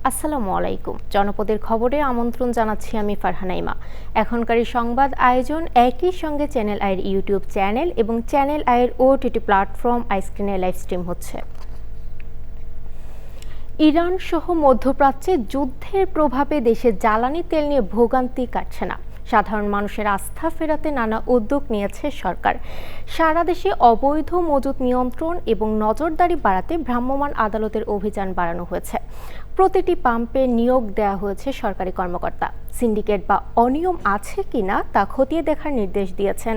আসসালামু আলাইকুম। জনপদের খবরে আমন্ত্রণ জানাচ্ছি আমি ফারহানা ইমা। এখনকার সংবাদ আয়োজন একই সঙ্গে চ্যানেল আইয়ের ইউটিউব চ্যানেল এবং চ্যানেল আইয়ের ওটিটি প্ল্যাটফর্ম আইস্ক্রিনে লাইভ স্ট্রিম হচ্ছে। ইরান সহ মধ্যপ্রাচ্যে যুদ্ধের প্রভাবে দেশে জ্বালানি তেল নিয়ে ভোগান্তি কাটছে না। সাধারণ মানুষের আস্থা ফেরাতে নানা উদ্যোগ নিয়েছে সরকার। সারা দেশে অবৈধ মজুত নিয়ন্ত্রণ এবং নজরদারি বাড়াতে ভ্রাম্যমাণ আদালতের অভিযান বাড়ানো হয়েছে। প্রতিটি পাম্পে নিয়োগ দেওয়া হয়েছে সরকারি কর্মকর্তা। সিন্ডিকেট বা অনিয়ম আছে কিনা তা খতিয়ে দেখার নির্দেশ দিয়েছেন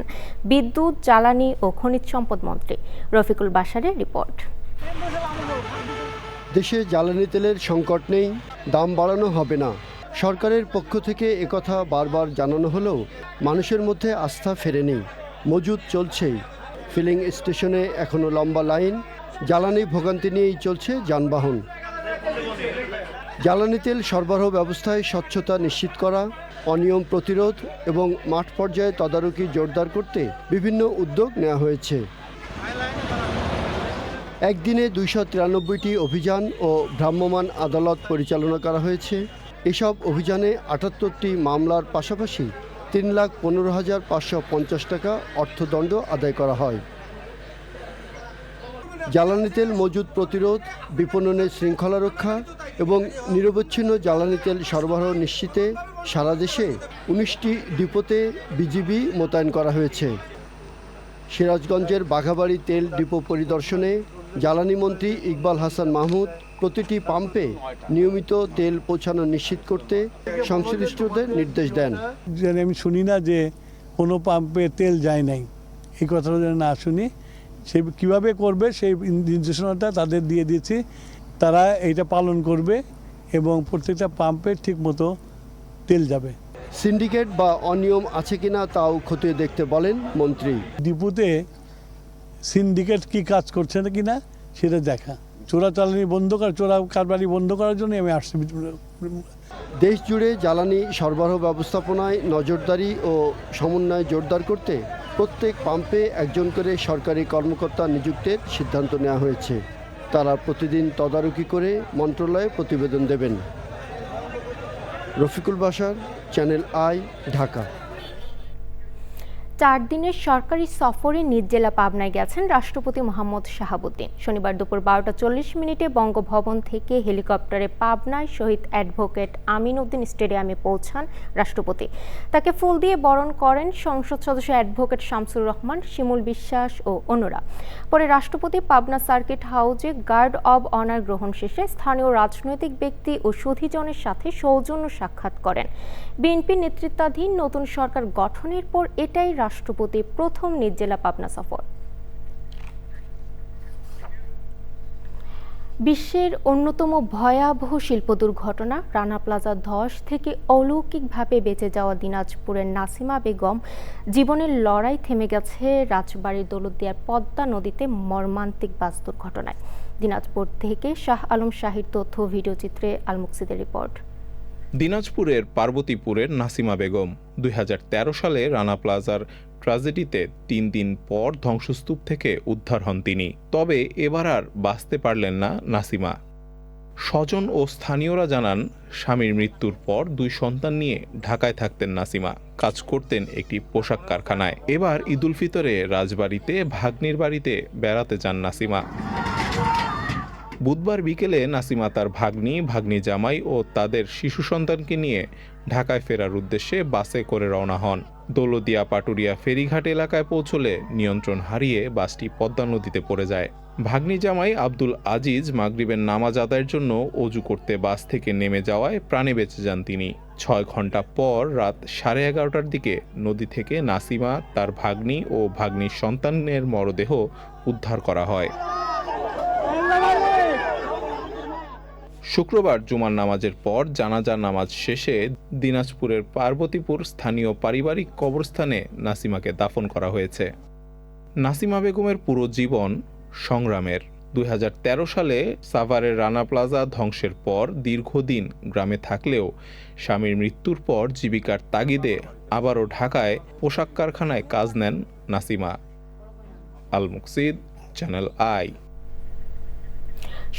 বিদ্যুৎ, জ্বালানি ও খনিজ সম্পদ মন্ত্রী রফিকুল বাশারের রিপোর্ট। দেশে জ্বালানি তেলের সংকট নেই, দাম বাড়ানো হবে না। সরকারের পক্ষ থেকে একথা বারবার জানানো হলেও মানুষের মধ্যে আস্থা ফেরেনি। মজুত চলছেই, ফিলিং স্টেশনে এখনও লম্বা লাইন, জ্বালানি ভোগান্তি নিয়েই চলছে যানবাহন। জ্বালানি তেল সরবরাহ ব্যবস্থায় স্বচ্ছতা নিশ্চিত করা, অনিয়ম প্রতিরোধ এবং মাঠ পর্যায়ে তদারকি জোরদার করতে বিভিন্ন উদ্যোগ নেওয়া হয়েছে। একদিনে 293টি অভিযান ও ভ্রাম্যমাণ আদালত পরিচালনা করা হয়েছে। এসব অভিযানে 78টি মামলার পাশাপাশি 3,15,550 টাকা অর্থদণ্ড আদায় করা হয়। জ্বালানি তেল মজুত প্রতিরোধ, বিপণনের শৃঙ্খলা রক্ষা এবং নিরবচ্ছিন্ন জ্বালানি তেল সরবরাহ নিশ্চিতে সারা দেশে 19টি ডিপোতে বিজিবি মোতায়েন করা হয়েছে। সিরাজগঞ্জের বাঘাবাড়ি তেল ডিপো পরিদর্শনে জ্বালানি মন্ত্রী ইকবাল হাসান মাহমুদ প্রতিটি পাম্পে নিয়মিত তেল পৌঁছানো নিশ্চিত করতে সংশ্লিষ্টদের নির্দেশ দেন। আমি শুনি না যে কোনো পাম্পে তেল যায় নাই, এই কথাটা যেন না শুনি। সে কীভাবে করবে সেই নির্দেশনাটা তাদের দিয়ে দিয়েছি, তারা এইটা পালন করবে এবং প্রত্যেকটা পাম্পে ঠিকমতো তেল যাবে। সিন্ডিকেট বা অনিয়ম আছে কিনা তাও খতিয়ে দেখতে বলেন মন্ত্রী। ডিপুতে সিন্ডিকেট কি কাজ করছে না কিনা সেটা দেখা, চোরাচালানি বন্ধ চোরা কারবারি বন্ধ করার জন্য আমি আসছি। দেশ জুড়ে জ্বালানি সরবরাহ ব্যবস্থাপনায় নজরদারি ও সমন্বয় জোরদার করতে প্রত্যেক পাম্পে একজন করে সরকারি কর্মকর্তা নিযুক্তের সিদ্ধান্ত নেওয়া হয়েছে। তারা প্রতিদিন তদারকি করে মন্ত্রণালয়ে প্রতিবেদন দেবেন। Rafiqul Bashar, channel I, Dhaka. 4 দিনের সরকারি সফরে নিজ জেলা পাবনায় গেছেন রাষ্ট্রপতি মোহাম্মদ শাহাবুদ্দিন। শনিবার দুপুর 12:40 বঙ্গভবন থেকে হেলিকপ্টারে পাবনায় শহীদ অ্যাডভোকেট আমিন উদ্দিন স্টেডিয়ামে পৌঁছান রাষ্ট্রপতি। তাকে ফুল দিয়ে বরণ করেন সংসদ সদস্য অ্যাডভোকেট শামসুর রহমান, শিমুল বিশ্বাস ও অন্যরা। পরে রাষ্ট্রপতি পাবনা সার্কিট হাউজে গার্ড অব অনার গ্রহণ শেষে স্থানীয় রাজনৈতিক ব্যক্তি ও সুধীজনের সাথে সৌজন্য সাক্ষাৎ করেন। বিএনপি নেতৃত্বাধীন নতুন সরকার গঠনের পর এটাই রাষ্ট্রপতির প্রথম নিজ জেলা পাবনা সফর। বিশ্বের অন্যতম ভয়াবহ শিল্প দুর্ঘটনা রানা প্লাজা ধস থেকে অলৌকিকভাবে বেঁচে যাওয়া দিনাজপুরের নাসিমা বেগম জীবনের লড়াই থেমে গেছে রাজবাড়ির দৌলতদিয়ার পদ্মা নদীতে মর্মান্তিক বাস দুর্ঘটনায়। দিনাজপুর থেকে শাহ আলম শাহির তথ্য ভিডিও চিত্রে আল মুকসিদের রিপোর্ট। দিনাজপুরের পার্বতীপুরের নাসিমা বেগম 2013 সালে রানা প্লাজার ট্র্যাজেডিতে 3 দিন পর ধ্বংসস্তূপ থেকে উদ্ধার হন তিনি। তবে এবার আর বাঁচতে পারলেন না নাসিমা। স্বজন ও স্থানীয়রা জানান, স্বামীর মৃত্যুর পর 2 সন্তান নিয়ে ঢাকায় থাকতেন নাসিমা। কাজ করতেন একটি পোশাক কারখানায়। এবার ঈদুল ফিতরে রাজবাড়িতে ভাগ্নির বাড়িতে বেড়াতে যান নাসিমা। বুধবার বিকেলে নাসিমা তার ভাগ্নি জামাই ও তাদের শিশু সন্তানকে নিয়ে ঢাকায় ফেরার উদ্দেশ্যে বাসে করে রওনা হন। দৌলতদিয়া পাটুরিয়া ফেরিঘাট এলাকায় পৌঁছলে নিয়ন্ত্রণ হারিয়ে বাসটি পদ্মা নদীতে পড়ে যায়। ভাগ্নি জামাই আব্দুল আজিজ মাগরিবের নামাজ আদায়ের জন্য অজু করতে বাস থেকে নেমে যাওয়ায় প্রাণে বেঁচে যান তিনি। 6 ঘন্টা পর রাত 11:30টার দিকে নদী থেকে নাসিমা, তার ভাগ্নি ও ভাগ্নির সন্তানের মরদেহ উদ্ধার করা হয়। শুক্রবার জুমার নামাজের পর জানাজা নামাজ শেষে দিনাজপুরের পার্বতীপুর স্থানীয় পারিবারিক কবরস্থানে নাসিমাকে দাফন করা হয়েছে। নাসিমা বেগমের পুরো জীবন সংগ্রামের। 2013 সালে সাভারের রানা প্লাজা ধ্বংসের পর দীর্ঘদিন গ্রামে থাকলেও স্বামীর মৃত্যুর পর জীবিকার তাগিদে আবারও ঢাকায় পোশাক কারখানায় কাজ নেন নাসিমা। আল মুকসিদ, চ্যানেল আই।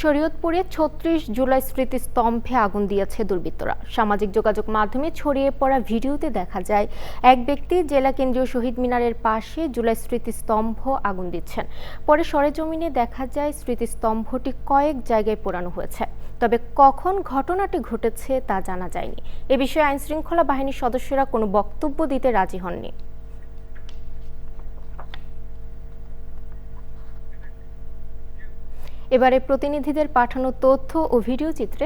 শরীয়তপুরে ৩৬ জুলাই স্মৃতিস্তম্ভে আগুন দিয়েছে দুর্বৃত্তরা। সামাজিক যোগাযোগ মাধ্যমে ছড়িয়ে পড়া ভিডিওতে দেখা যায় এক ব্যক্তি জেলা কেন্দ্রীয় শহীদ মিনারের পাশে জুলাই স্মৃতিস্তম্ভ আগুন দিচ্ছেন। পরে সরেজমিনে দেখা যায় স্মৃতিস্তম্ভটি কয়েক জায়গায় পোড়ানো হয়েছে, তবে কখন ঘটনাটি ঘটেছে তা জানা যায়নি। এ বিষয়ে আইনশৃঙ্খলা বাহিনীর সদস্যরা কোনো বক্তব্য দিতে রাজি হননি। এবারে প্রতিনিধিদের পাঠানো তথ্য ও ভিডিও চিত্রে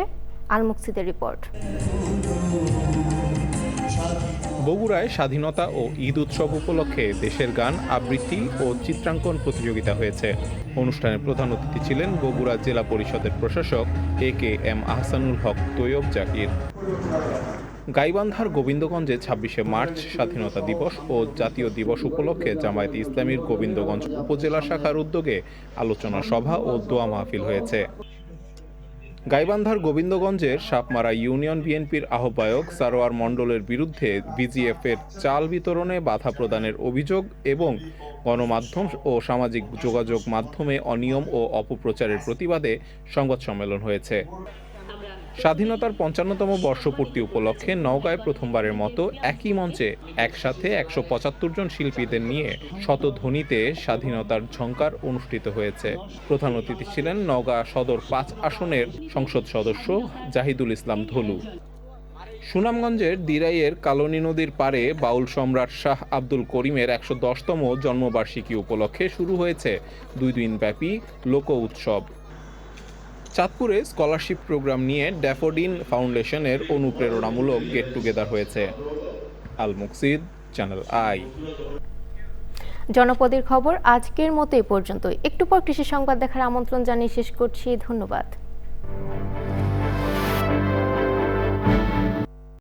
আল মুকসিদের রিপোর্ট। বগুড়ায় স্বাধীনতা ও ঈদ উৎসব উপলক্ষে দেশের গান আবৃত্তি ও চিত্রাঙ্কন প্রতিযোগিতা হয়েছে। অনুষ্ঠানে প্রধান অতিথি ছিলেন বগুড়া জেলা পরিষদের প্রশাসক AKM আহসানুল হক তৈয়ব জাকির। গাইবান্ধার গোবিন্দগঞ্জে ২৬শে মার্চ স্বাধীনতা দিবস ও জাতীয় দিবস উপলক্ষে জামায়াতে ইসলামীর গোবিন্দগঞ্জ উপজেলা শাখার উদ্যোগে আলোচনা সভা ও দোয়া মাহফিল হয়েছে। গাইবান্ধার গোবিন্দগঞ্জের সাপমারা ইউনিয়ন বিএনপির আহ্বায়ক সারোয়ার মণ্ডলের বিরুদ্ধে বিজিএফের চাল বিতরণে বাধা প্রদানের অভিযোগ এবং গণমাধ্যম ও সামাজিক যোগাযোগ মাধ্যমে অনিয়ম ও অপপ্রচারের প্রতিবাদে সংবাদ সম্মেলন হয়েছে। স্বাধীনতার ৫৫তম বর্ষপূর্তি উপলক্ষে নওগাঁয় প্রথমবারের মতো একই মঞ্চে একসাথে ১৭৫ জন শিল্পীদের নিয়ে শতধ্বনিতে স্বাধীনতার ঝঙ্কার অনুষ্ঠিত হয়েছে। প্রধান অতিথি ছিলেন নওগাঁ সদর ৫ আসনের সংসদ সদস্য জাহিদুল ইসলাম ধলু। সুনামগঞ্জের দিরাইয়ের কালনী নদীর পাড়ে বাউল সম্রাট শাহ আব্দুল করিমের ১১০তম জন্মবার্ষিকী উপলক্ষে শুরু হয়েছে ২ দিনব্যাপী লোক উৎসব। চাঁদপুরে স্কলারশিপ প্রোগ্রাম নিয়ে ড্যাফোডিন ফাউন্ডেশনের অনুপ্রেরণামূলক গেট টুগেদার হয়েছে। আল মুকসিদ, চ্যানেল আই। জনপদের খবর আজকের মতো এ পর্যন্তই। একটু পর কৃষি সংবাদ দেখার আমন্ত্রণ জানিয়ে শেষ করছি। ধন্যবাদ।